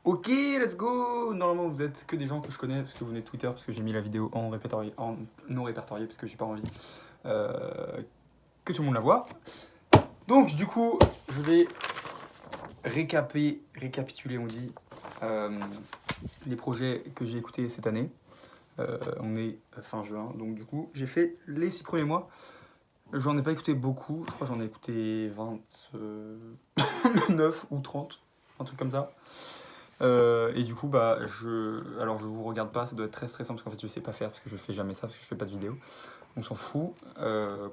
Ok, let's go. Normalement, vous êtes que des gens que je connais parce que vous venez de Twitter, parce que j'ai mis la vidéo en non répertorié parce que j'ai pas envie que tout le monde la voit. Donc, du coup, je vais récapituler, on dit, les projets que j'ai écoutés cette année. On est fin juin, donc du coup, j'ai fait les 6 premiers mois. J'en ai pas écouté beaucoup, je crois que j'en ai écouté 29 ou 30, un truc comme ça. Et du coup, alors je vous regarde pas, ça doit être très stressant parce qu'en fait je sais pas faire, parce que je fais jamais ça, parce que je fais pas de vidéo. On s'en fout.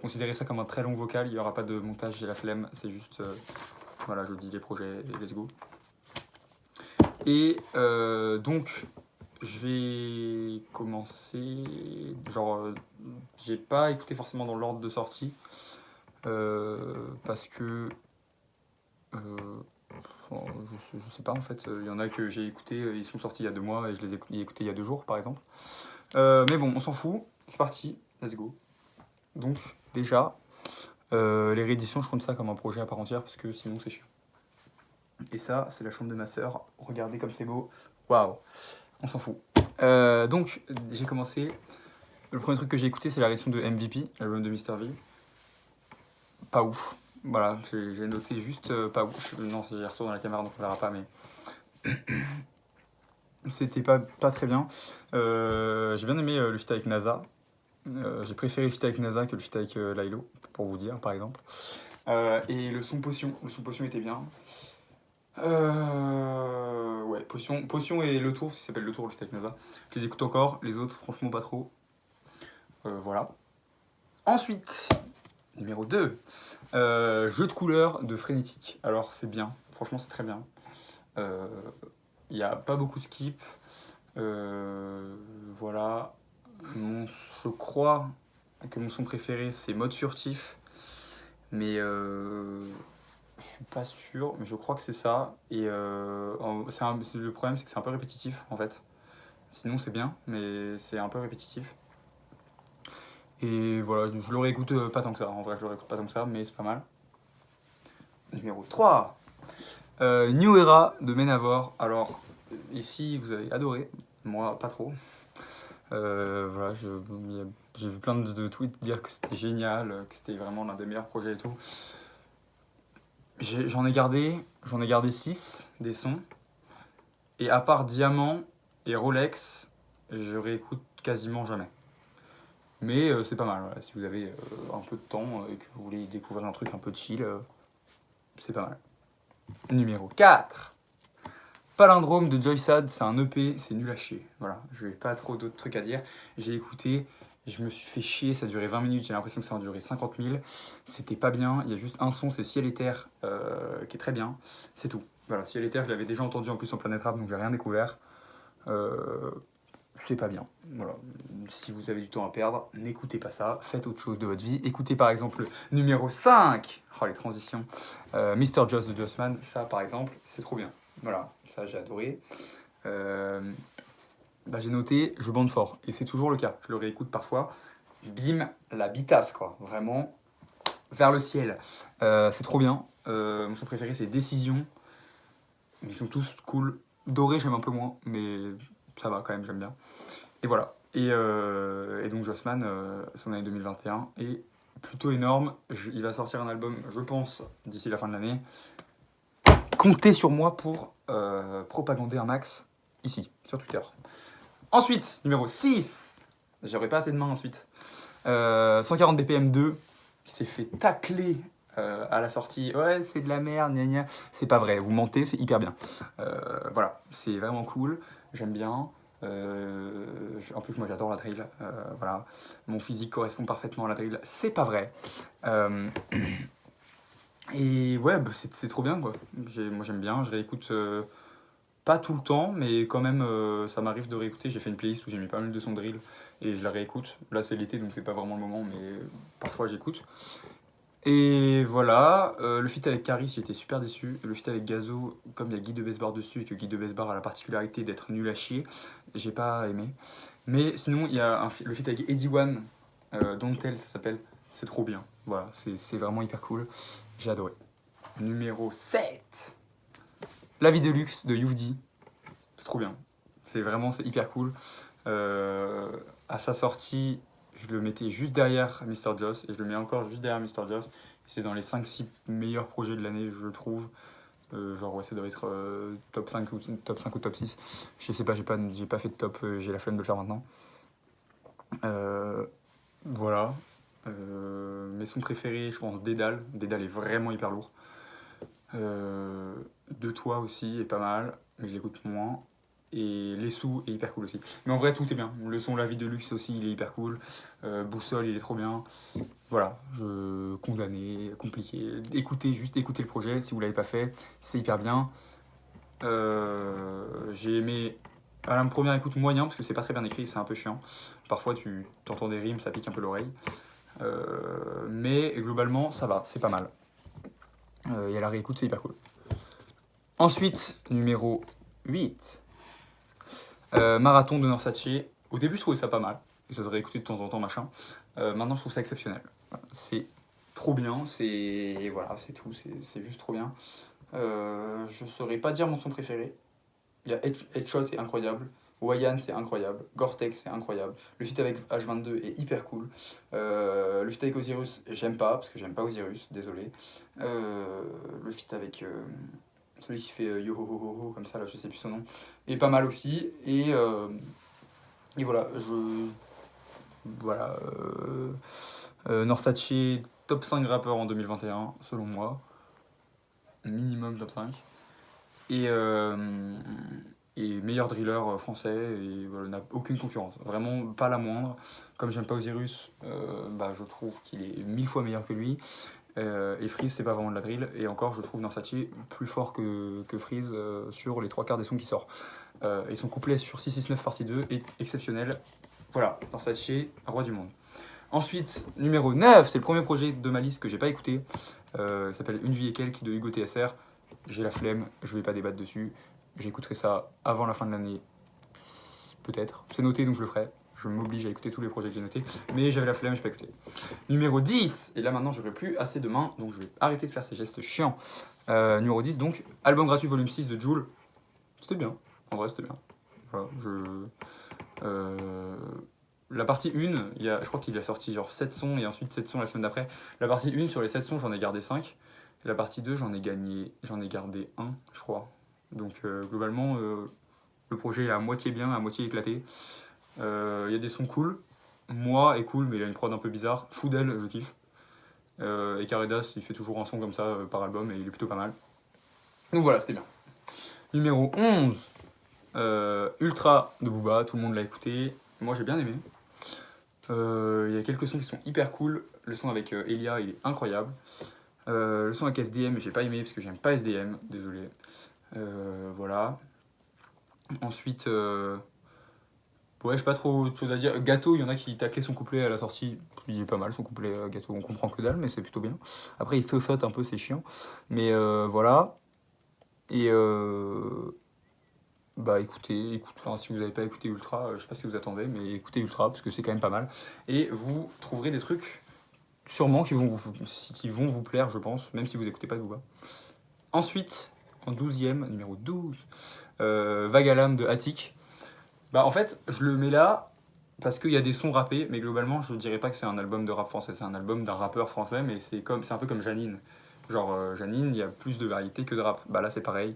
Considérez ça comme un très long vocal, il y aura pas de montage, j'ai la flemme, c'est juste, voilà, je dis les projets et let's go. Et donc, je vais commencer. J'ai pas écouté forcément dans l'ordre de sortie, parce que. Bon, je sais pas en fait, il y en a que j'ai écouté, ils sont sortis il y a 2 mois et je les ai écoutés il y a 2 jours par exemple. Mais bon, on s'en fout, c'est parti, let's go. Donc, déjà, les rééditions, je compte ça comme un projet à part entière parce que sinon c'est chiant. Et ça, c'est la chambre de ma sœur, regardez comme c'est beau, waouh, on s'en fout. Donc, j'ai commencé. Le premier truc que j'ai écouté, c'est la réédition de MVP, l'album de Mr. V. Pas ouf. Voilà, j'ai noté juste pas ouf. Non, j'ai retourné dans la caméra donc on verra pas, mais c'était pas très bien. J'ai bien aimé le feat avec NASA. J'ai préféré le feat avec NASA que le feat avec Lilo, pour vous dire, par exemple. Et le son Potion était bien. Ouais, Potion et Le Tour, ça s'appelle Le Tour, le feat avec NASA. Je les écoute encore, les autres, franchement, pas trop. Voilà. Ensuite, numéro 2, jeu de couleurs de Frénétique. Alors, c'est bien, franchement, c'est très bien. Il n'y a pas beaucoup de skip. Voilà. Je crois que mon son préféré, c'est Mode Furtif. Mais je suis pas sûr, mais je crois que c'est ça. Et le problème, c'est que c'est un peu répétitif, en fait. Sinon, c'est bien, mais c'est un peu répétitif. Et voilà, je le réécoute pas tant que ça. En vrai, je le réécoute pas tant que ça, mais c'est pas mal. Numéro 3. New Era de Menavor. Alors, ici, vous avez adoré. Moi, pas trop. Voilà, j'ai vu plein de tweets dire que c'était génial, que c'était vraiment l'un des meilleurs projets et tout. J'en ai gardé 6 des sons. Et à part Diamant et Rolex, je réécoute quasiment jamais. Mais c'est pas mal, voilà. Si vous avez un peu de temps et que vous voulez découvrir un truc un peu chill, c'est pas mal. Numéro 4. Palindrome de Joysad, c'est un EP, c'est nul à chier. Voilà, je n'ai pas trop d'autres trucs à dire. J'ai écouté, je me suis fait chier, ça a duré 20 minutes, j'ai l'impression que ça a duré 50 000. C'était pas bien, il y a juste un son, c'est Ciel et Terre, qui est très bien. C'est tout. Voilà, Ciel et Terre, je l'avais déjà entendu en plus en Planète Rap, donc j'ai rien découvert. C'est pas bien. Voilà. Si vous avez du temps à perdre, n'écoutez pas ça, faites autre chose de votre vie. Écoutez par exemple le numéro 5. Oh, les transitions. Mr. Joss de Jossman, ça par exemple, c'est trop bien. Voilà, ça j'ai adoré. J'ai noté, je bande fort. Et c'est toujours le cas. Je le réécoute parfois. Bim, la bitasse, quoi. Vraiment, vers le ciel. C'est trop bien. Mon son préféré, c'est Décision. Mais ils sont tous cool. Doré, j'aime un peu moins, mais ça va quand même, j'aime bien. Et voilà. Et donc Jossman, son année 2021 est plutôt énorme. Il va sortir un album, je pense, d'ici la fin de l'année. Comptez sur moi pour propagander un max ici, sur Twitter. Ensuite, numéro 6. J'aurais pas assez de mains ensuite. 140 BPM 2, qui s'est fait tacler à la sortie. Ouais, c'est de la merde, gna gna. C'est pas vrai, vous mentez, c'est hyper bien. Voilà, c'est vraiment cool, j'aime bien. En plus, moi j'adore la drill. Voilà. Mon physique correspond parfaitement à la drill. C'est pas vrai. Et ouais, c'est trop bien quoi. Moi j'aime bien, je réécoute pas tout le temps, mais quand même ça m'arrive de réécouter. J'ai fait une playlist où j'ai mis pas mal de sons de drill et je la réécoute. Là c'est l'été donc c'est pas vraiment le moment, mais parfois j'écoute. Et voilà, le feat avec Caris, j'étais super déçu. Le feat avec Gazo, comme il y a Guy de Besbar dessus et que Guy de Besbar a la particularité d'être nul à chier, j'ai pas aimé. Mais sinon, il y a le feat avec Eddie One, Don't Tell, ça s'appelle. C'est trop bien. Voilà, c'est vraiment hyper cool. J'ai adoré. Numéro 7. La vie de luxe de Youvdi. C'est trop bien. C'est hyper cool. À sa sortie, je le mettais juste derrière Mr. Joss et je le mets encore juste derrière Mr. Joss. C'est dans les 5-6 meilleurs projets de l'année, je trouve. Genre, ouais, ça doit être top 5 ou top 6. Je sais pas, j'ai pas fait de top, j'ai la flemme de le faire maintenant. Voilà. Mes sons préférés, je pense Dédale. Dédale est vraiment hyper lourd. De Toi aussi est pas mal, mais je l'écoute moins. Et Les Sous est hyper cool aussi. Mais en vrai, tout est bien. Le son La Vie de Luxe aussi, il est hyper cool. Boussole, il est trop bien. Voilà, condamné, compliqué. Juste écoutez le projet si vous l'avez pas fait, c'est hyper bien. J'ai aimé à la première écoute moyen parce que c'est pas très bien écrit, c'est un peu chiant. Parfois tu entends des rimes, ça pique un peu l'oreille. Mais globalement, ça va, c'est pas mal. Et à la réécoute, c'est hyper cool. Ensuite, numéro 8. Marathon de Norsace. Au début, je trouvais ça pas mal. Et ça devrait écouter de temps en temps, machin. Maintenant, je trouve ça exceptionnel. C'est trop bien. Voilà, c'est tout. C'est juste trop bien. Je saurais pas dire mon son préféré. Il y a Headshot est incroyable. Wayan c'est incroyable. Gore-Tex c'est incroyable. Le feat avec H22 est hyper cool. Le feat avec Osiris, j'aime pas, parce que j'aime pas Osiris, désolé. Le feat avec celui qui fait Yo ho ho ho ho, comme ça, là, je sais plus son nom, est pas mal aussi. Et voilà, Voilà. Norsace, top 5 rappeurs en 2021, selon moi. Minimum top 5. Et meilleur driller français, et voilà, n'a aucune concurrence, vraiment pas la moindre. Comme j'aime pas Osiris, je trouve qu'il est 1000 fois meilleur que lui. Et Freeze, c'est pas vraiment de la drill, et encore, je trouve Norsace plus fort que Freeze sur les 3/4 des sons qui sortent. Et son couplet sur 669 partie 2 est exceptionnel. Voilà, Norsace, roi du monde. Ensuite, numéro 9, c'est le premier projet de ma liste que j'ai pas écouté. Il s'appelle Une vie et quelques de Hugo TSR. J'ai la flemme, je vais pas débattre dessus. J'écouterai ça avant la fin de l'année, peut-être. C'est noté, donc je le ferai. Je m'oblige à écouter tous les projets que j'ai notés. Mais j'avais la flemme, je n'ai pas écouté. Numéro 10, et là maintenant j'aurai plus assez de mains, donc je vais arrêter de faire ces gestes chiants. Numéro 10, donc, album gratuit volume 6 de Jul. C'était bien, en vrai c'était bien. Voilà, la partie 1, je crois qu'il a sorti genre 7 sons et ensuite 7 sons la semaine d'après. La partie 1, sur les 7 sons, j'en ai gardé 5. La partie 2, j'en ai gardé 1, je crois. Donc globalement, le projet est à moitié bien, à moitié éclaté. Il y a des sons cool. Moi est cool, mais il a une prod un peu bizarre. Foudel, je kiffe. Et Karedas, il fait toujours un son comme ça par album et il est plutôt pas mal. Donc voilà, c'était bien. Numéro 11, Ultra de Booba, tout le monde l'a écouté. Moi j'ai bien aimé. Il y a quelques sons qui sont hyper cool. Le son avec Elia, il est incroyable. Le son avec SDM, j'ai pas aimé parce que j'aime pas SDM, désolé. Voilà. Ensuite, ouais, j'ai pas trop de choses à dire. Gâteau, il y en a qui taclaient son couplet à la sortie. Il est pas mal son couplet Gâteau, on comprend que dalle, mais c'est plutôt bien. Après, il saute un peu, c'est chiant. Mais voilà. Et écoutez, enfin, si vous n'avez pas écouté Ultra, je sais pas si vous attendez, mais écoutez Ultra parce que c'est quand même pas mal. Et vous trouverez des trucs sûrement qui vont vous plaire, je pense, même si vous écoutez pas de Booba. Ensuite, en 12e, numéro 12, Vague à l'âme de Attic. En fait, je le mets là parce qu'il y a des sons rappés, mais globalement, je dirais pas que c'est un album de rap français, c'est un album d'un rappeur français, mais c'est un peu comme Janine. Genre, Janine, il y a plus de variété que de rap. Là, c'est pareil.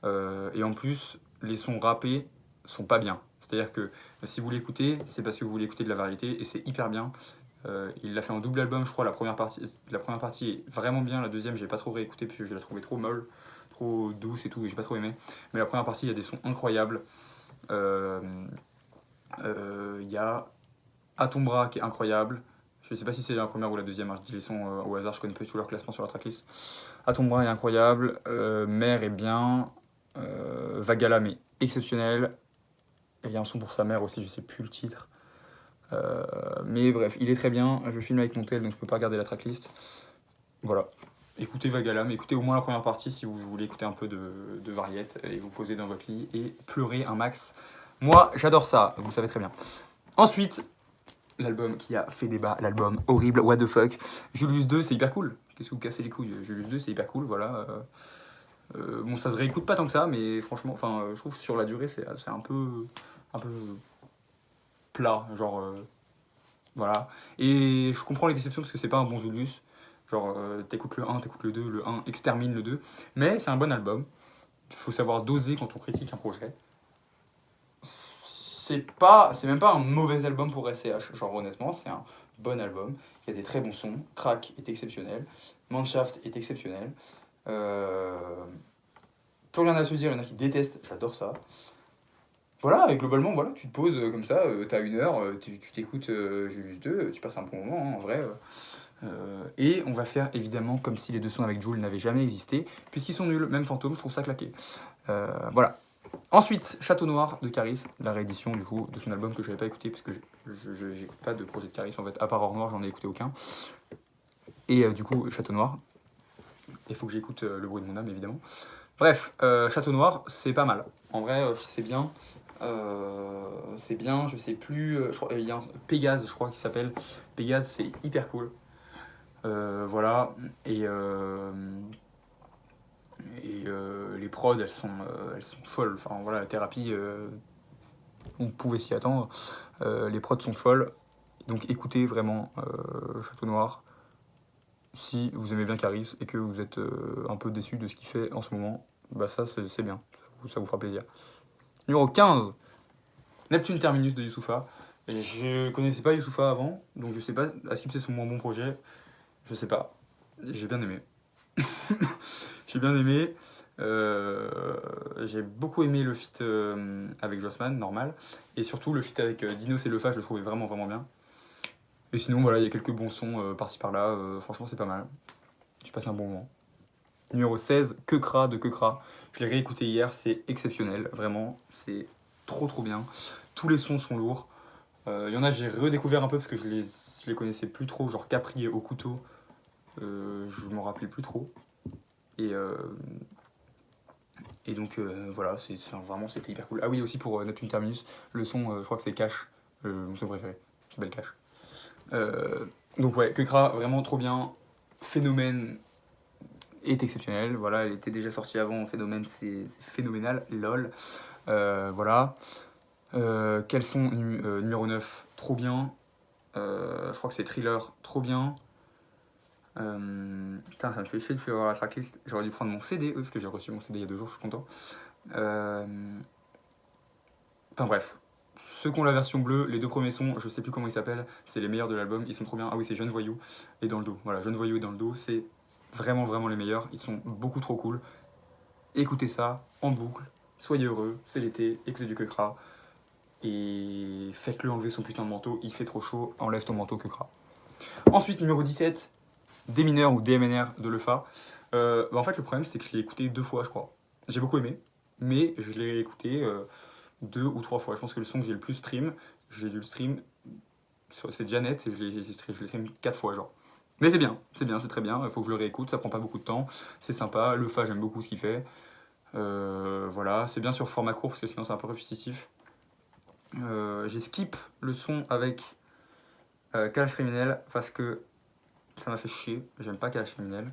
Et en plus, les sons rappés sont pas bien. C'est-à-dire que si vous l'écoutez, c'est parce que vous voulez écouter de la variété, et c'est hyper bien. Il l'a fait en double album, je crois. La première partie est vraiment bien. La deuxième, j'ai pas trop réécouté parce que je la trouvais trop molle, trop douce et tout, et j'ai pas trop aimé. Mais la première partie, il y a des sons incroyables. Il y a À ton bras qui est incroyable. Je sais pas si c'est la première ou la deuxième, je dis les sons au hasard, je connais pas tout leur classement sur la tracklist. À ton bras est incroyable. Mère est bien. Vagala mais exceptionnel. Et il y a un son pour sa mère aussi, je sais plus le titre. Mais bref, il est très bien. Je filme avec mon tel, donc je peux pas regarder la tracklist. Voilà. Écoutez Vagala, mais écoutez au moins la première partie si vous voulez écouter un peu de variette et vous poser dans votre lit et pleurer un max. Moi, j'adore ça, vous le savez très bien. Ensuite, l'album qui a fait débat, l'album horrible, what the fuck. Julius 2, c'est hyper cool. Qu'est-ce que vous cassez les couilles? Julius 2, c'est hyper cool, voilà. Bon, ça se réécoute pas tant que ça, mais franchement, enfin, je trouve que sur la durée, c'est un peu plat, genre, voilà. Et je comprends les déceptions parce que c'est pas un bon Julius. Genre, t'écoutes le 1, t'écoutes le 1 extermine le 2. Mais c'est un bon album. Il faut savoir doser quand on critique un projet. C'est même pas un mauvais album pour SCH. Genre, honnêtement, c'est un bon album. Il y a des très bons sons. Crack est exceptionnel. Manshaft est exceptionnel. Euh, Plus rien à se dire, il y en a qui détestent, j'adore ça. Voilà, et globalement, voilà, tu te poses comme ça, t'as 1 heure, tu t'écoutes Julius 2, tu passes un bon moment, hein, en vrai. Et on va faire évidemment comme si les deux sons avec Jul n'avaient jamais existé, puisqu'ils sont nuls, même Fantôme, je trouve ça claqué. Voilà. Ensuite, Château Noir de Caris, la réédition du coup de son album que je n'avais pas écouté, parce que j'écoute pas de projet de Caris en fait, à part Or Noir, j'en ai écouté aucun. Et du coup, Château Noir. Il faut que j'écoute Le Bruit de mon âme évidemment. Bref, Château Noir, c'est pas mal. En vrai, c'est bien. C'est bien, je sais plus. Il y a un Pégase, je crois, qui s'appelle. Pégase, c'est hyper cool. Voilà. Les prods, elles sont folles. Enfin, voilà, la thérapie, on pouvait s'y attendre. Les prods sont folles. Donc écoutez vraiment Château Noir. Si vous aimez bien Caris et que vous êtes un peu déçu de ce qu'il fait en ce moment, bah ça c'est bien, ça vous fera plaisir. Numéro 15, Neptune Terminus de Youssoupha. Je connaissais pas Youssoupha avant, donc je sais pas, est-ce que c'est son moins bon projet? Je sais pas. J'ai bien aimé. J'ai bien aimé. J'ai beaucoup aimé le feat avec Jossman, normal. Et surtout le feat avec Dino et Lefa, je le trouvais vraiment vraiment bien. Et sinon, voilà, il y a quelques bons sons par-ci par-là. Franchement, c'est pas mal. Je passe un bon moment. Numéro 16, Kekra de Kekra. Je l'ai réécouté hier, c'est exceptionnel, vraiment, c'est trop trop bien. Tous les sons sont lourds. Il y en a, j'ai redécouvert un peu parce que je les connaissais plus trop, genre Capri et Au couteau. Je m'en rappelais plus trop. Et, euh, et donc voilà, vraiment c'était hyper cool. Ah oui, aussi pour Neptune Terminus, le son, je crois que c'est Cash, mon son préféré, qui s'appelle Cash. Donc ouais, Kekra, vraiment trop bien. Phénomène est exceptionnelle. Voilà, elle était déjà sortie avant. Phénomène, c'est phénoménal. LOL. Voilà. Quels sont numéro 9? Trop bien. Je crois que c'est Thriller. Trop bien. Putain, ça me fait chier de faire la tracklist. J'aurais dû prendre mon CD, parce que j'ai reçu mon CD il y a 2 jours, je suis content. Enfin bref. Ceux qui ont la version bleue, les 2 premiers sons, je sais plus comment ils s'appellent, c'est les meilleurs de l'album, ils sont trop bien. Ah oui, c'est Jeune Voyou et Dans le dos. Voilà, Jeune Voyou et Dans le dos, c'est vraiment vraiment les meilleurs. Ils sont beaucoup trop cool. Écoutez ça en boucle, soyez heureux, c'est l'été, écoutez du Kekra. Et faites-le enlever son putain de manteau, il fait trop chaud, enlève ton manteau Kekra. Ensuite, numéro 17, Des mineurs ou DMNR de Lefa. En fait, le problème, c'est que je l'ai écouté 2 fois, je crois. J'ai beaucoup aimé, mais je l'ai écouté 2 ou 3 fois. Je pense que le son que j'ai le plus stream, j'ai dû le stream, c'est Janet, et je l'ai stream 4 fois, genre. Mais c'est bien, c'est très bien, il faut que je le réécoute, ça prend pas beaucoup de temps, c'est sympa. Lefa, j'aime beaucoup ce qu'il fait. Voilà, c'est bien sur format court parce que sinon c'est un peu répétitif. J'ai skip le son avec Kalash Criminel parce que ça m'a fait chier. J'aime pas Kalash Criminel.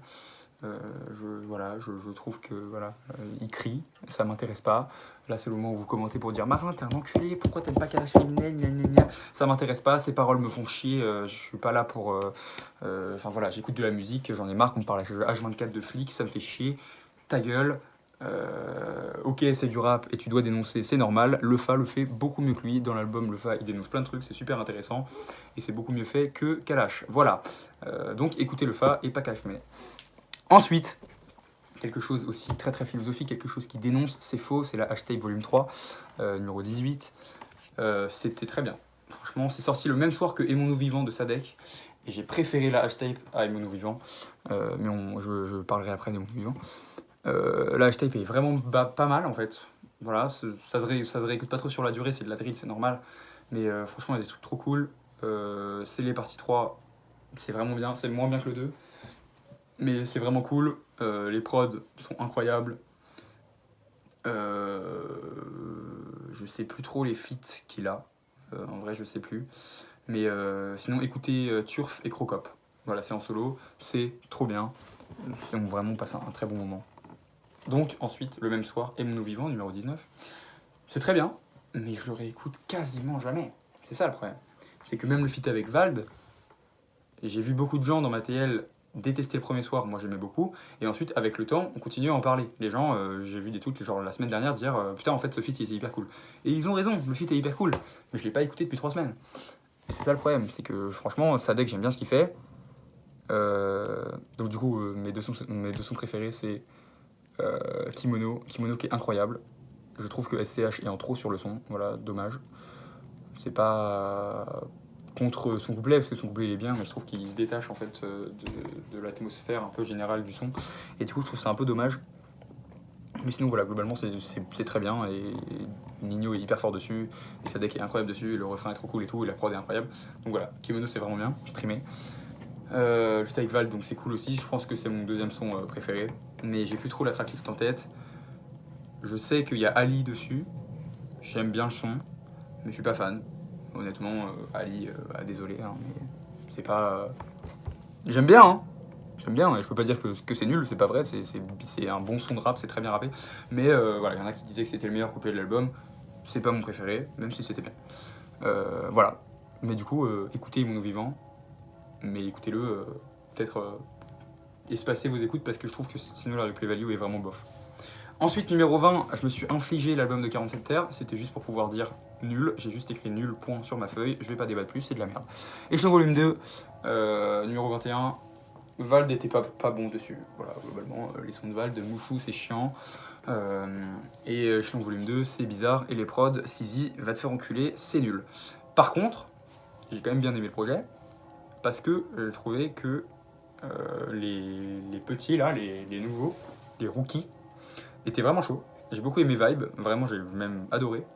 Je trouve que voilà, il crie, ça m'intéresse pas. Là, c'est le moment où vous commentez pour dire Marin, t'es un enculé, pourquoi t'aimes pas Kalash Criminel, gna gna gna. Ça m'intéresse pas, ces paroles me font chier. Je suis pas là pour. Enfin voilà, j'écoute de la musique, j'en ai marre qu'on me parle H24 de flics, ça me fait chier. Ta gueule. Ok, c'est du rap et tu dois dénoncer, c'est normal. Lefa le fait beaucoup mieux que lui. Dans l'album, Lefa il dénonce plein de trucs, c'est super intéressant et c'est beaucoup mieux fait que Kalash. Voilà. Donc écoutez Lefa et pas Kalash Criminel. Ensuite, quelque chose aussi très très philosophique, quelque chose qui dénonce, c'est faux, c'est la Hashtag volume 3, numéro 18. C'était très bien. Franchement, c'est sorti le même soir que Aimons-nous vivants de Sadek. Et j'ai préféré la Hashtag à Aimons-nous vivants. Mais je parlerai après d'Aimons-nous vivants. La H-Tape est vraiment pas mal en fait. Voilà, ça se réécoute pas trop sur la durée, c'est de la drill, c'est normal. Mais franchement, il y a des trucs trop cool. C'est les parties 3, c'est vraiment bien, c'est moins bien que le 2. Mais c'est vraiment cool. Les prods sont incroyables. Je sais plus trop les feats qu'il a. En vrai, je sais plus. Mais sinon, écoutez Turf et Crocop. Voilà, c'est en solo, c'est trop bien. On vraiment passe un très bon moment. Donc ensuite, le même soir, Et mon eau vivant, numéro 19. C'est très bien, mais je le réécoute quasiment jamais. C'est ça le problème. C'est que même le feat avec Vald, et j'ai vu beaucoup de gens dans ma TL détester le premier soir, moi j'aimais beaucoup, et ensuite avec le temps on continue à en parler. Les gens, j'ai vu des tweets genre la semaine dernière dire putain en fait ce feat il était hyper cool. Et ils ont raison, le feat est hyper cool, mais je l'ai pas écouté depuis 3 semaines. Et c'est ça le problème, c'est que franchement Sadek j'aime bien ce qu'il fait. Donc du coup mes deux sons préférés c'est Kimono qui est incroyable. Je trouve que SCH est en trop sur le son, voilà, dommage. C'est pas contre son couplet, parce que son couplet il est bien, mais je trouve qu'il se détache en fait de l'atmosphère un peu générale du son. Et du coup, je trouve ça un peu dommage. Mais sinon, voilà, globalement, c'est très bien. Et Nino est hyper fort dessus, et Sadek est incroyable dessus, et le refrain est trop cool et tout, et la prod est incroyable. Donc voilà, Kimono c'est vraiment bien, streamé. Le feat avec Val, donc c'est cool aussi. Je pense que c'est mon deuxième son préféré, mais j'ai plus trop la tracklist en tête. Je sais qu'il y a Ali dessus, j'aime bien le son, mais je suis pas fan. Honnêtement, Ali, désolé, hein, mais c'est pas. J'aime bien, hein. J'aime bien, et je peux pas dire que c'est nul, c'est pas vrai, c'est un bon son de rap, c'est très bien rappé. Mais voilà, il y en a qui disaient que c'était le meilleur couplet de l'album. C'est pas mon préféré, même si c'était bien. Voilà. Mais du coup, écoutez Mon Vivant, mais écoutez-le, peut-être espacez vos écoutes parce que je trouve que sinon la replay value est vraiment bof. Ensuite, numéro 20, je me suis infligé l'album de 47 Terres, c'était juste pour pouvoir dire nul, j'ai juste écrit nul, point sur ma feuille, je vais pas débattre plus, c'est de la merde. Échelon volume 2, numéro 21, Vald n'était pas bon dessus, voilà, globalement, les sons de Vald, Mouchou c'est chiant, et Échelon volume 2, c'est bizarre, et les prods, Sizi, va te faire enculer, c'est nul. Par contre, j'ai quand même bien aimé le projet, parce que je trouvais que les petits là, les nouveaux, les rookies, était vraiment chaud. J'ai beaucoup aimé Vibe, vraiment j'ai même adoré.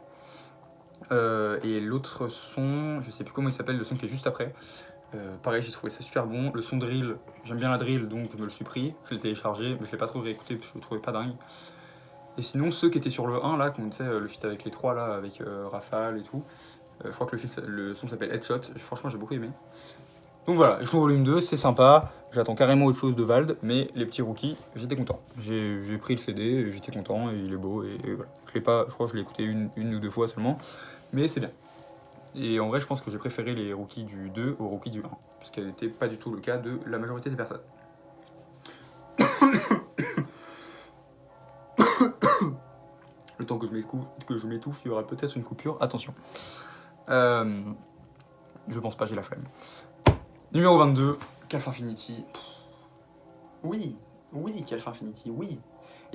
Et l'autre son, je sais plus comment il s'appelle, le son qui est juste après. Pareil, j'ai trouvé ça super bon. Le son drill, j'aime bien la drill, donc je me le suis pris. Je l'ai téléchargé, mais je l'ai pas trop réécouté parce que je le trouvais pas dingue. Et sinon, ceux qui étaient sur le 1, là, qu'on disait, le feat avec les 3, là, avec Rafale et tout, je crois que le son s'appelle Headshot. Franchement, j'ai beaucoup aimé. Donc voilà, Échelon volume 2, c'est sympa. J'attends carrément autre chose de Vald, mais les petits rookies, j'étais content. J'ai pris le CD, j'étais content, et il est beau, et voilà. Je crois que je l'ai écouté une ou deux fois seulement, mais c'est bien. Et en vrai, je pense que j'ai préféré les rookies du 2 aux rookies du 1, ce qui n'était pas du tout le cas de la majorité des personnes. Le temps que je m'étouffe, il y aura peut-être une coupure, attention. Je pense pas, j'ai la flemme. Numéro 22, Calf Infinity. Oui, Calf Infinity, oui.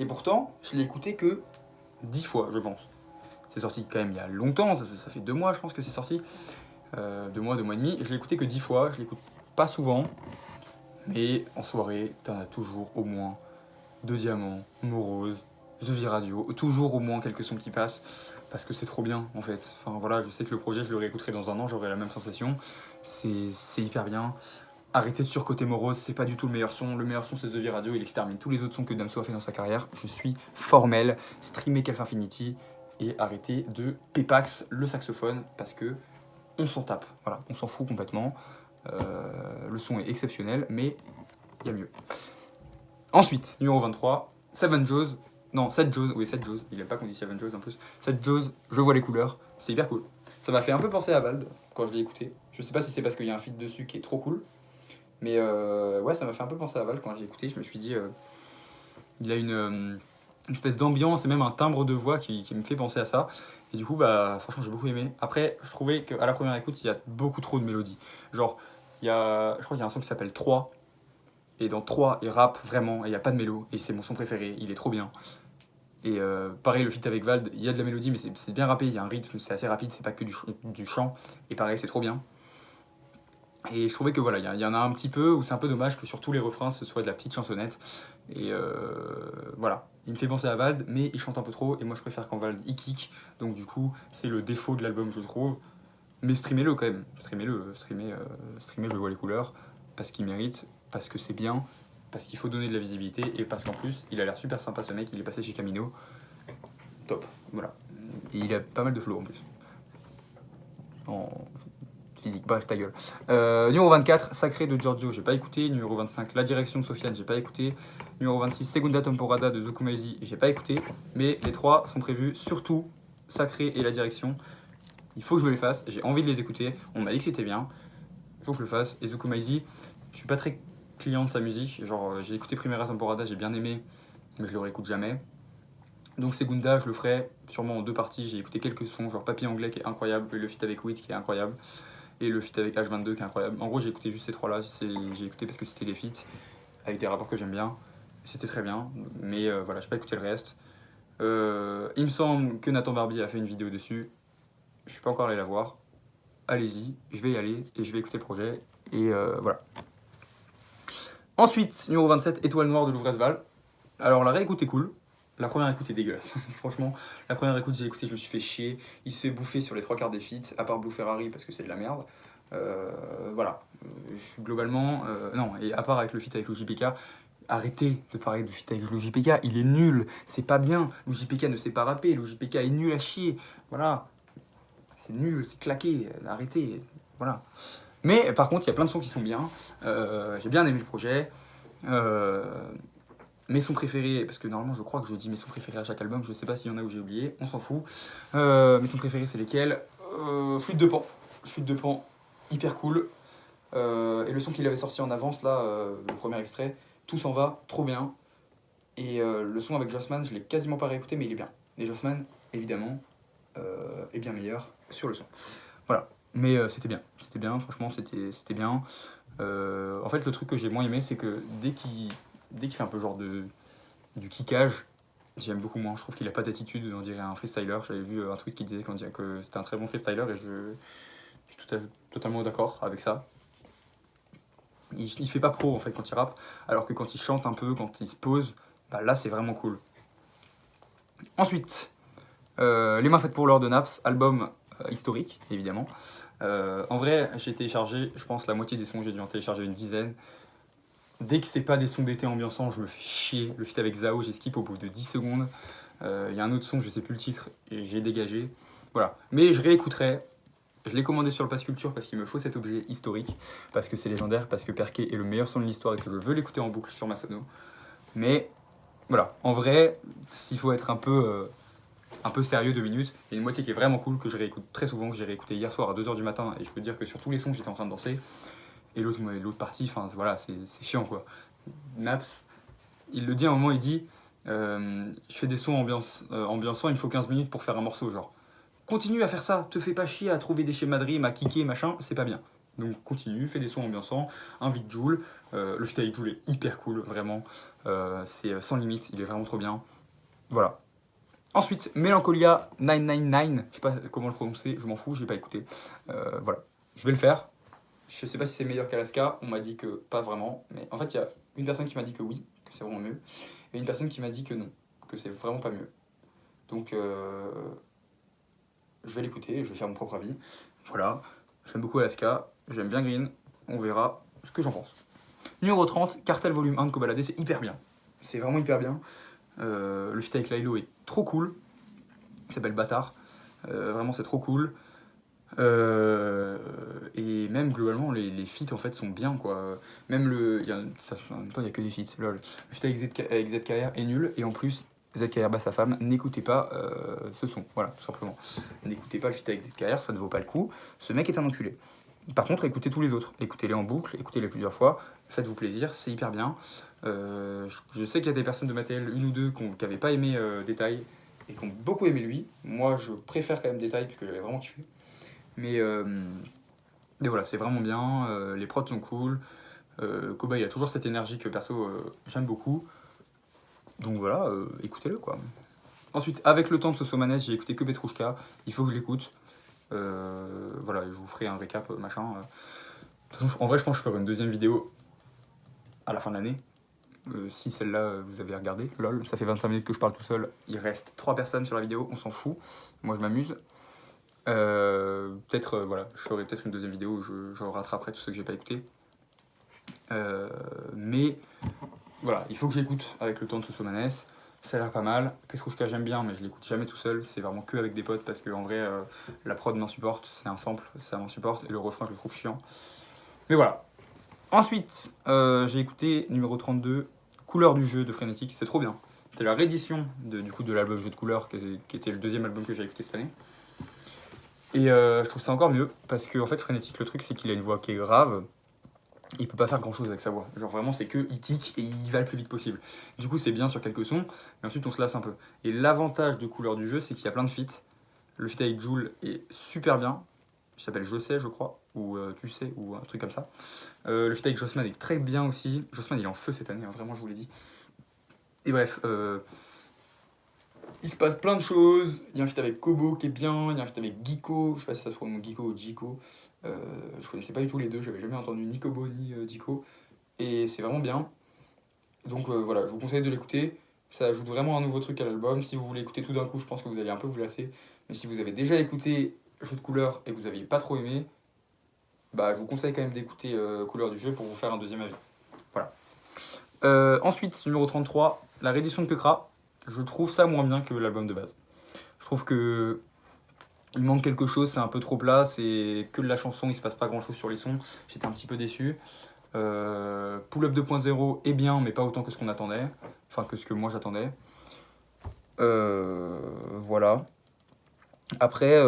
Et pourtant, je l'ai écouté que 10 fois, je pense. C'est sorti quand même il y a longtemps, ça fait 2 mois, je pense que c'est sorti. 2 mois et demi. Je l'ai écouté que 10 fois, je l'écoute pas souvent. Mais en soirée, t'en as toujours au moins 2 diamants, Morose, The V Radio, toujours au moins quelques sons qui passent. Parce que c'est trop bien en fait. Enfin voilà, je sais que le projet, je le réécouterai dans un an, j'aurai la même sensation. C'est hyper bien. Arrêtez de surcoter Morose, c'est pas du tout le meilleur son. Le meilleur son, c'est The V Radio, il extermine tous les autres sons que Damso a fait dans sa carrière. Je suis formel. Streamez Calf Infinity et arrêtez de pépax le saxophone parce que on s'en tape. Voilà, on s'en fout complètement. Le son est exceptionnel, mais il y a mieux. Ensuite, numéro 23, Seven Jaws. Non, 7 Jaws, oui 7 Jaws, il aime pas qu'on dise Seven Jaws en plus. 7 Jaws, je vois les couleurs, c'est hyper cool. Ça m'a fait un peu penser à Vald quand je l'ai écouté. Je sais pas si c'est parce qu'il y a un feat dessus qui est trop cool, mais ouais, ça m'a fait un peu penser à Vald quand j'ai écouté. Je me suis dit, il a une espèce d'ambiance et même un timbre de voix qui me fait penser à ça. Et du coup, bah, franchement, j'ai beaucoup aimé. Après, je trouvais qu'à la première écoute, il y a beaucoup trop de mélodies. Genre, je crois qu'il y a un son qui s'appelle 3. Et dans 3, il rappe vraiment, et il n'y a pas de mélo. Et c'est mon son préféré, il est trop bien. Et pareil, le feat avec Vald, il y a de la mélodie, mais c'est bien rappé, il y a un rythme, c'est assez rapide, c'est pas que du chant. Et pareil, c'est trop bien. Et je trouvais que voilà, il y en a un petit peu où c'est un peu dommage que sur tous les refrains, ce soit de la petite chansonnette. Et voilà, il me fait penser à Vald, mais il chante un peu trop, et moi je préfère quand Vald il kick. Donc du coup, c'est le défaut de l'album, je trouve. Mais streamez-le quand même, streamez, je vois les couleurs, parce qu'il mérite, parce que c'est bien, parce qu'il faut donner de la visibilité, et parce qu'en plus, il a l'air super sympa ce mec, il est passé chez Camino. Top, voilà. Et il a pas mal de flow en plus. physique, bref, ta gueule. Numéro 24, Sacré de Giorgio, j'ai pas écouté. Numéro 25, La Direction de Sofiane, j'ai pas écouté. Numéro 26, Segunda Temporada de Zokumaisi, j'ai pas écouté. Mais les trois sont prévus, surtout Sacré et La Direction. Il faut que je me les fasse, j'ai envie de les écouter. On m'a dit que c'était bien, il faut que je le fasse. Et Zokumaisi, je suis pas très client de sa musique. Genre, j'ai écouté Primera Temporada, j'ai bien aimé, mais je le réécoute jamais. Donc Segunda, je le ferai sûrement en 2 parties. J'ai écouté quelques sons, genre Papy Anglais qui est incroyable, le feat avec Wit qui est incroyable, et le feat avec H22 qui est incroyable. En gros, j'ai écouté juste ces 3 là, j'ai écouté parce que c'était des feats avec des rapports que j'aime bien. C'était très bien, mais voilà, j'ai pas écouté le reste. Il me semble que Nathan Barbie a fait une vidéo dessus. Je suis pas encore allé la voir. Allez-y, je vais y aller et je vais écouter le projet. Et voilà. Ensuite, numéro 27, Étoile Noire de Louvrezval. Alors la réécoute est cool. La première écoute est dégueulasse. Franchement, la première écoute, j'ai écouté, je me suis fait chier. Il se fait bouffer sur les 3 quarts des feats, à part Blue Ferrari parce que c'est de la merde. Voilà. Globalement, non, et à part avec le feat avec le JPK, arrêtez de parler du feat avec le JPK, il est nul, c'est pas bien. Le JPK ne sait pas rapper, le JPK est nul à chier. Voilà. C'est nul, c'est claqué, arrêtez. Voilà. Mais par contre, il y a plein de sons qui sont bien. J'ai bien aimé le projet. Mes sons préférés, parce que normalement je crois que je dis mes sons préférés à chaque album, je sais pas s'il y en a où j'ai oublié, on s'en fout. Mes sons préférés c'est lesquels? Flûte de Pan. Flûte de Pan, hyper cool. Et le son qu'il avait sorti en avance là, le premier extrait, Tout s'en va, trop bien. Et le son avec Jossman, je l'ai quasiment pas réécouté, mais il est bien. Et Jossman, évidemment, est bien meilleur sur le son. Voilà. Mais c'était bien, franchement c'était bien. En fait le truc que j'ai moins aimé c'est que dès qu'il fait un peu genre du kickage, j'aime beaucoup moins. Je trouve qu'il a pas d'attitude, on dirait un freestyler. J'avais vu un tweet qui disait qu'on dirait que c'était un très bon freestyler et je suis totalement d'accord avec ça. Il fait pas pro en fait quand il rappe, alors que quand il chante un peu, quand il se pose, bah là c'est vraiment cool. Ensuite, Les mains faites pour l'or de Naps, album historique évidemment. En vrai, j'ai téléchargé, je pense, la moitié des sons, j'ai dû en télécharger une dizaine. Dès que c'est pas des sons d'été ambiançants, je me fais chier. Le feat avec Zao, j'ai skip au bout de 10 secondes. Il y a un autre son, je sais plus le titre, et j'ai dégagé. Voilà. Mais je réécouterai. Je l'ai commandé sur le Pass Culture parce qu'il me faut cet objet historique, parce que c'est légendaire, parce que Perquet est le meilleur son de l'histoire et que je veux l'écouter en boucle sur ma sono. Mais voilà, en vrai, s'il faut être un peu sérieux 2 minutes, il y a une moitié qui est vraiment cool, que je réécoute très souvent, que j'ai réécouté hier soir à 2h du matin, et je peux te dire que sur tous les sons, j'étais en train de danser. Et l'autre partie, enfin voilà, c'est chiant quoi. Naps, il le dit à un moment, il dit je fais des sons ambiançants, il me faut 15 minutes pour faire un morceau, genre. Continue à faire ça, te fais pas chier à trouver des schémas de rime, à kicker, machin, c'est pas bien. Donc continue, fais des sons ambiançants, invite Jul. Le feat avec Jul est hyper cool, vraiment. C'est sans limite, il est vraiment trop bien. Voilà. Ensuite, Melancholia 999, je sais pas comment le prononcer, je m'en fous, j'ai pas écouté. Voilà, je vais le faire. Je sais pas si c'est meilleur qu'Alaska, on m'a dit que pas vraiment, mais en fait il y a une personne qui m'a dit que oui, que c'est vraiment mieux, et une personne qui m'a dit que non, que c'est vraiment pas mieux. Donc je vais l'écouter, je vais faire mon propre avis. Voilà, j'aime beaucoup Alaska, j'aime bien Green, on verra ce que j'en pense. Numéro 30, Cartel Volume 1 de Kobalade, c'est hyper bien. C'est vraiment hyper bien. Le feat avec Lailo est trop cool, il s'appelle Bâtard, vraiment c'est trop cool. Et même globalement les feats en fait sont bien quoi. Même en même temps il y a que des feats, lol. Le feat avec ZKR est nul et en plus ZKR bat sa femme, n'écoutez pas ce son, voilà tout simplement. N'écoutez pas le feat avec ZKR, ça ne vaut pas le coup, ce mec est un enculé. Par contre écoutez tous les autres, écoutez-les en boucle, écoutez-les plusieurs fois, faites-vous plaisir, c'est hyper bien. Je sais qu'il y a des personnes de Mattel, une ou deux qui n'avaient pas aimé Détail et qui ont beaucoup aimé lui. Moi je préfère quand même Détail puisque j'avais vraiment kiffé. Mais voilà, c'est vraiment bien, les prods sont cool, Koba il a toujours cette énergie que perso j'aime beaucoup. Donc voilà, écoutez-le quoi. Ensuite, avec le temps de Sosomanes, j'ai écouté que Petrouchka, il faut que je l'écoute. Voilà, je vous ferai un récap machin. En vrai, je pense que je ferai une deuxième vidéo à la fin de l'année. Si celle-là vous avez regardé, lol, ça fait 25 minutes que je parle tout seul, il reste 3 personnes sur la vidéo, on s'en fout, moi je m'amuse. Peut-être voilà, je ferai peut-être une deuxième vidéo où je rattraperai tout ce que j'ai pas écouté. Mais voilà, il faut que j'écoute avec le temps de Sosomanes. ça a l'air pas mal. Petrouchka j'aime bien, mais je l'écoute jamais tout seul, c'est vraiment que avec des potes parce que en vrai la prod m'insupporte, c'est un sample, ça m'insupporte et le refrain je le trouve chiant. Mais voilà. Ensuite, j'ai écouté numéro 32, Couleur du jeu de Frénétique, c'est trop bien. C'est la réédition du coup de l'album Jeu de couleurs qui était le deuxième album que j'ai écouté cette année. Et je trouve ça encore mieux parce que en fait Frénétique, le truc c'est qu'il a une voix qui est grave. Il peut pas faire grand chose avec sa voix. Genre vraiment c'est que il tic et il va le plus vite possible. Du coup c'est bien sur quelques sons, mais ensuite on se lasse un peu. Et l'avantage de Couleur du jeu c'est qu'il y a plein de feats. Le feat avec Jul est super bien. Il s'appelle Je sais je crois, ou Tu sais, ou un truc comme ça. Le feat avec Jossman est très bien aussi. Jossman il est en feu cette année, hein, vraiment je vous l'ai dit. Et bref, il se passe plein de choses. Il y a un feat avec Kobo qui est bien, il y a un feat avec Geeko, je sais pas si ça se prononce Geeko ou Jiko. Je connaissais pas du tout les deux, j'avais jamais entendu ni Kobo ni Jiko. Et c'est vraiment bien. Donc voilà, je vous conseille de l'écouter. Ça ajoute vraiment un nouveau truc à l'album. Si vous voulez écouter tout d'un coup, je pense que vous allez un peu vous lasser. Mais si vous avez déjà écouté Jeu de couleurs et que vous n'aviez pas trop aimé, bah, je vous conseille quand même d'écouter Couleur du jeu pour vous faire un deuxième avis. Voilà. Ensuite, numéro 33, la réédition de Kekra. Je trouve ça moins bien que l'album de base. Je trouve que il manque quelque chose, c'est un peu trop plat, c'est que de la chanson, il se passe pas grand chose sur les sons. J'étais un petit peu déçu. Pull Up 2.0 est bien, mais pas autant que ce qu'on attendait. Enfin, que ce que moi j'attendais. Voilà. Après,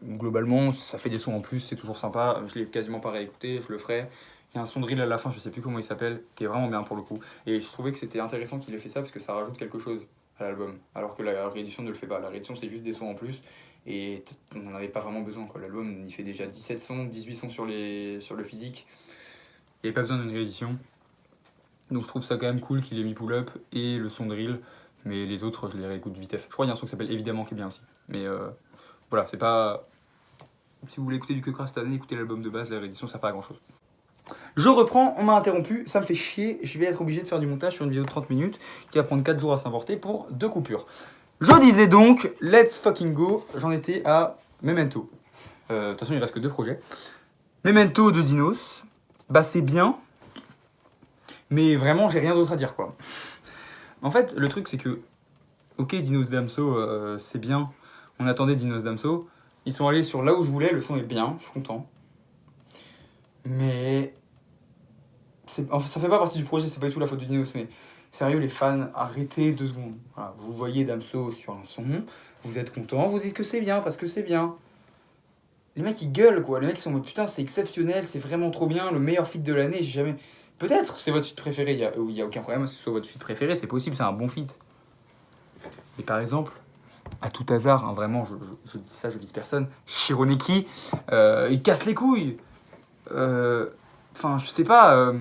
globalement, ça fait des sons en plus, c'est toujours sympa. Je l'ai quasiment pas réécouté, je le ferai. Il y a un son drill à la fin, je sais plus comment il s'appelle, qui est vraiment bien pour le coup. Et je trouvais que c'était intéressant qu'il ait fait ça parce que ça rajoute quelque chose à l'album. Alors que la réédition ne le fait pas. La réédition, c'est juste des sons en plus. Et on n'en avait pas vraiment besoin, quoi. L'album, il fait déjà 17 sons, 18 sons sur le physique. Il n'y avait pas besoin d'une réédition. Donc je trouve ça quand même cool qu'il ait mis Pull Up et le son drill. Mais les autres, je les réécoute vite fait. Je crois qu'il y a un son qui s'appelle Évidemment qui est bien aussi. Mais voilà, c'est pas. Si vous voulez écouter du Kekra cette année, écoutez l'album de base, la réédition, ça n'a pas à grand chose. Je reprends, on m'a interrompu, ça me fait chier, je vais être obligé de faire du montage sur une vidéo de 30 minutes qui va prendre 4 jours à s'importer pour 2 coupures. Je disais donc, let's fucking go, j'en étais à Memento. De toute façon, il reste que 2 projets. Memento de Dinos, bah c'est bien, mais vraiment, j'ai rien d'autre à dire, quoi. En fait, le truc, c'est que, ok, Dinos Damso, c'est bien, on attendait Dinos Damso, ils sont allés sur là où je voulais, le son est bien, je suis content. Mais enfin, ça fait pas partie du projet, c'est pas du tout la faute de Dinos, mais sérieux les fans, arrêtez 2 secondes. Voilà, vous voyez Damso sur un son, vous êtes content, vous dites que c'est bien parce que c'est bien. Les mecs ils gueulent quoi, les mecs ils sont en mode putain c'est exceptionnel, c'est vraiment trop bien, le meilleur feat de l'année, j'ai jamais... Peut-être c'est votre feat préféré, il y a aucun problème, c'est soit votre feat préféré, c'est possible, c'est un bon feat. Mais par exemple, à tout hasard, hein, vraiment, je dis ça, je dis personne, Shironeki, il casse les couilles. Enfin, je sais pas...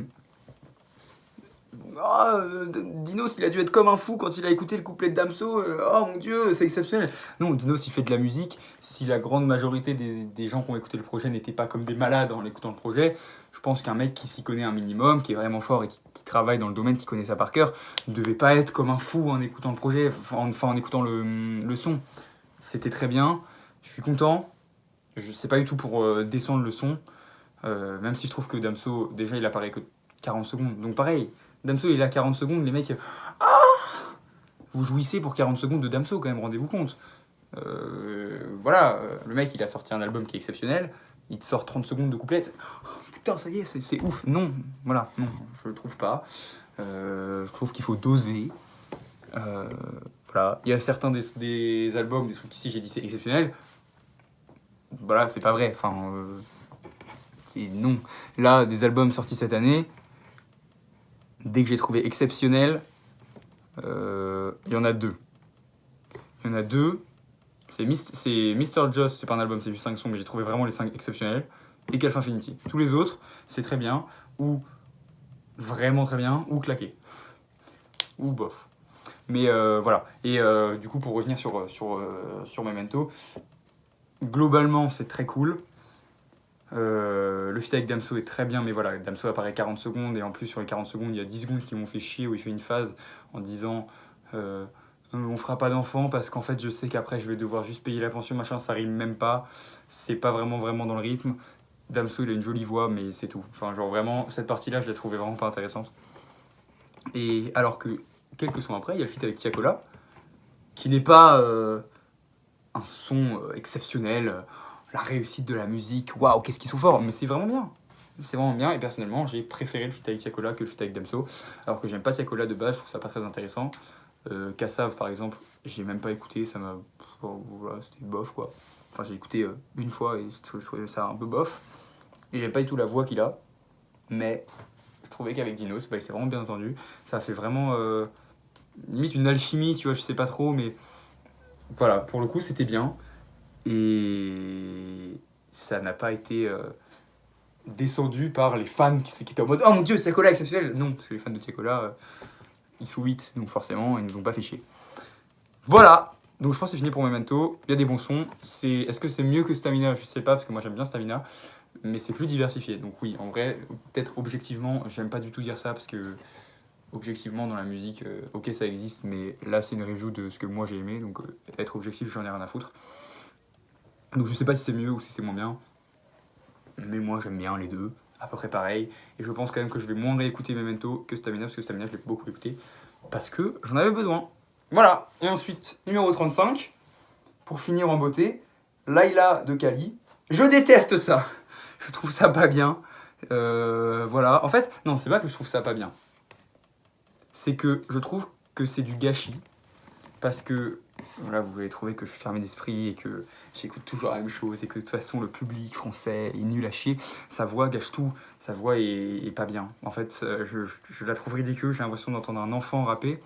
Dinos, il a dû être comme un fou quand il a écouté le couplet de Damso. Oh mon dieu, c'est exceptionnel. Non, Dinos, il fait de la musique. Si la grande majorité des gens qui ont écouté le projet n'étaient pas comme des malades en écoutant le projet, je pense qu'un mec qui s'y connaît un minimum, qui est vraiment fort et qui travaille dans le domaine, qui connaît ça par cœur, ne devait pas être comme un fou en écoutant le projet, en écoutant le son. C'était très bien. Je suis content. Je sais pas du tout pour descendre le son. Même si je trouve que Damso, déjà, il apparaît que 40 secondes. Donc pareil, Damso il est à 40 secondes, les mecs... vous jouissez pour 40 secondes de Damso quand même, rendez-vous compte. Voilà, le mec il a sorti un album qui est exceptionnel, il te sort 30 secondes de couplet, putain ça y est, c'est ouf. Non, voilà, non, je le trouve pas. Je trouve qu'il faut doser. Voilà, il y a certains des albums, des trucs ici, j'ai dit c'est exceptionnel. Voilà, c'est pas vrai, enfin... c'est non. Là, des albums sortis cette année, dès que j'ai trouvé exceptionnel, il y en a 2. Il y en a 2. C'est Mr. Joss, c'est pas un album, c'est juste 5 sons, mais j'ai trouvé vraiment les 5 exceptionnels. Et Calf Infinity. Tous les autres, c'est très bien, ou vraiment très bien, ou claqué. Ou bof. Mais voilà. Et du coup, pour revenir sur Memento, globalement, c'est très cool. Le feat avec Damso est très bien, mais voilà, Damso apparaît 40 secondes, et en plus, sur les 40 secondes, il y a 10 secondes qui m'ont fait chier, où il fait une phase en disant on fera pas d'enfant parce qu'en fait, je sais qu'après, je vais devoir juste payer la pension, machin, ça rime même pas, c'est pas vraiment dans le rythme. Damso, il a une jolie voix, mais c'est tout. Enfin, genre vraiment, cette partie-là, je l'ai trouvée vraiment pas intéressante. Et alors que quelques sons après, il y a le feat avec Tiakola, qui n'est pas un son exceptionnel, la réussite de la musique, waouh, qu'est-ce qu'ils sont forts, mais c'est vraiment bien. C'est vraiment bien, et personnellement, j'ai préféré le feat avec Tiakola que le feat avec Damso, alors que j'aime pas Tiakola de base, je trouve ça pas très intéressant. Kassav, par exemple, j'ai même pas écouté, ça m'a... Voilà, c'était bof, quoi. Enfin, j'ai écouté une fois, et je trouvais ça un peu bof. Et j'aime pas du tout la voix qu'il a, mais je trouvais qu'avec Dinos, bah, il s'est vraiment bien entendu. Ça a fait vraiment limite une alchimie, tu vois, je sais pas trop, mais voilà, pour le coup, c'était bien. Et ça n'a pas été descendu par les fans qui étaient en mode oh mon dieu, Tiakola exceptionnel. Non, parce que les fans de Tiakola, ils sont 8, donc forcément, ils nous ont pas fait chier. Voilà, donc je pense que c'est fini pour Memento. Il y a des bons sons. Est-ce que c'est mieux que Stamina? Je sais pas, parce que moi j'aime bien Stamina, mais c'est plus diversifié. Donc oui, en vrai, peut-être objectivement, j'aime pas du tout dire ça, parce que objectivement dans la musique, ok ça existe, mais là c'est une review de ce que moi j'ai aimé, donc être objectif, j'en ai rien à foutre. Donc je sais pas si c'est mieux ou si c'est moins bien, mais moi j'aime bien les deux, à peu près pareil. Et je pense quand même que je vais moins réécouter Memento que Stamina, parce que Stamina je l'ai beaucoup écouté, parce que j'en avais besoin. Voilà, et ensuite, numéro 35, pour finir en beauté, Laila de Kali. Je déteste ça, je trouve ça pas bien. Voilà, en fait, non, c'est pas que je trouve ça pas bien. C'est que je trouve que c'est du gâchis. Parce que, voilà, vous allez trouver que je suis fermé d'esprit et que j'écoute toujours la même chose et que de toute façon, le public français est nul à chier. Sa voix gâche tout. Sa voix est pas bien. En fait, je la trouve ridicule. J'ai l'impression d'entendre un enfant rapper.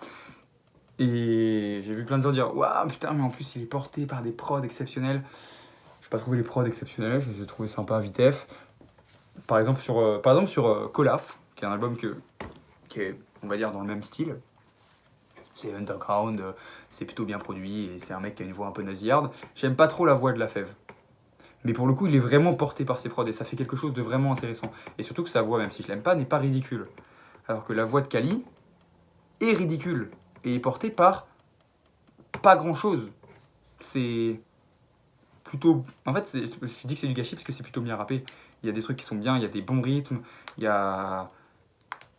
Et j'ai vu plein de gens dire waouh, putain, mais en plus, il est porté par des prods exceptionnels. Je n'ai pas trouvé les prods exceptionnels. Je les ai trouvés sympas à vitef. Par exemple, sur Colaf, qui est un album qui est, on va dire, dans le même style. C'est underground, c'est plutôt bien produit et c'est un mec qui a une voix un peu nasillarde. J'aime pas trop la voix de La Fève. Mais pour le coup, il est vraiment porté par ses prods et ça fait quelque chose de vraiment intéressant. Et surtout que sa voix, même si je l'aime pas, n'est pas ridicule. Alors que la voix de Kali est ridicule et est portée par pas grand chose. C'est plutôt. En fait, je dis que c'est du gâchis parce que c'est plutôt bien rappé. Il y a des trucs qui sont bien, il y a des bons rythmes, il y a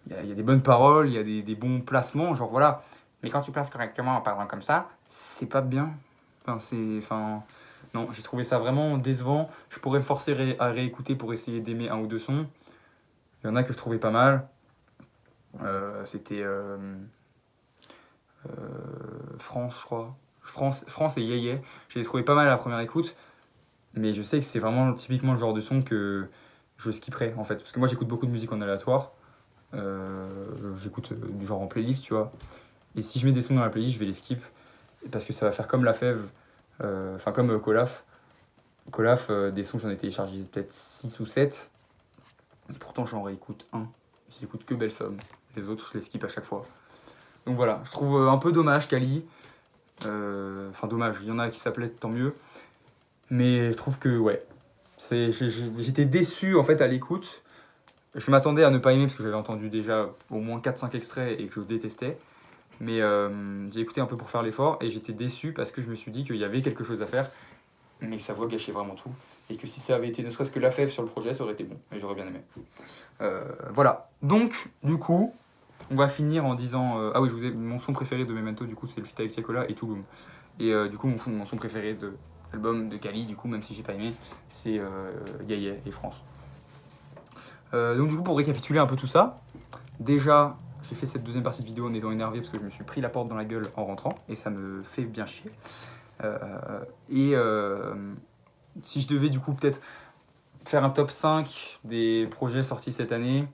des bonnes paroles, il y a des bons placements, genre voilà. Mais quand tu places correctement en parlant comme ça, c'est pas bien. Non, j'ai trouvé ça vraiment décevant. Je pourrais me forcer à réécouter pour essayer d'aimer un ou deux sons. Il y en a que je trouvais pas mal. C'était France, je crois. France et Yeye. Je les trouvais pas mal à la première écoute. Mais je sais que c'est vraiment typiquement le genre de son que je skipperais en fait. Parce que moi j'écoute beaucoup de musique en aléatoire. J'écoute du genre en playlist, tu vois. Et si je mets des sons dans la playlist, je vais les skip. Parce que ça va faire comme La Fève, comme Colaf. Colaf, des sons, j'en ai téléchargé peut-être 6 ou 7. Et pourtant, j'en réécoute un. J'écoute que Belle Somme. Les autres, je les skip à chaque fois. Donc voilà, je trouve un peu dommage, Kali. Dommage, il y en a qui s'appelaient tant mieux. Mais je trouve que, ouais. J'étais déçu, en fait, à l'écoute. Je m'attendais à ne pas aimer parce que j'avais entendu déjà au moins 4-5 extraits et que je détestais. Mais j'ai écouté un peu pour faire l'effort et j'étais déçu parce que je me suis dit qu'il y avait quelque chose à faire, mais que sa voix gâchait vraiment tout. Et que si ça avait été ne serait-ce que La Fève sur le projet, ça aurait été bon et j'aurais bien aimé. Voilà. Donc, du coup, on va finir en disant. Ah oui, mon son préféré de Memento, du coup, c'est le feat avec Tiakola et Touloum. Et du coup, mon son préféré de l'album de Kali, du coup, même si j'ai pas aimé, c'est Yeye et France. Donc, du coup, pour récapituler un peu tout ça, déjà. J'ai fait cette deuxième partie de vidéo en étant énervé parce que je me suis pris la porte dans la gueule en rentrant et ça me fait bien chier. Si je devais du coup peut-être faire un top 5 des projets sortis cette année,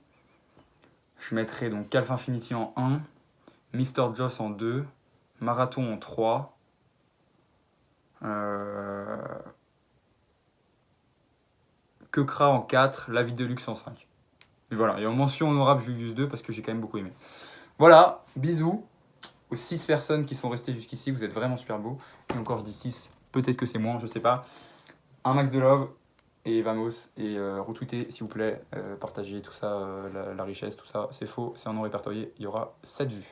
je mettrais donc Calf Infinity en 1, Mr. Joss en 2, Marathon en 3, Kekra en 4, La Vie de Luxe en 5. Et voilà, et en mention honorable Julius 2 parce que j'ai quand même beaucoup aimé. Voilà, bisous aux 6 personnes qui sont restées jusqu'ici, vous êtes vraiment super beaux. Et encore je dis 6, peut-être que c'est moins, je sais pas. Un max de love et vamos, et retweetez s'il vous plaît, partagez tout ça, la richesse, tout ça, c'est faux, c'est un nom répertorié, il y aura 7 vues.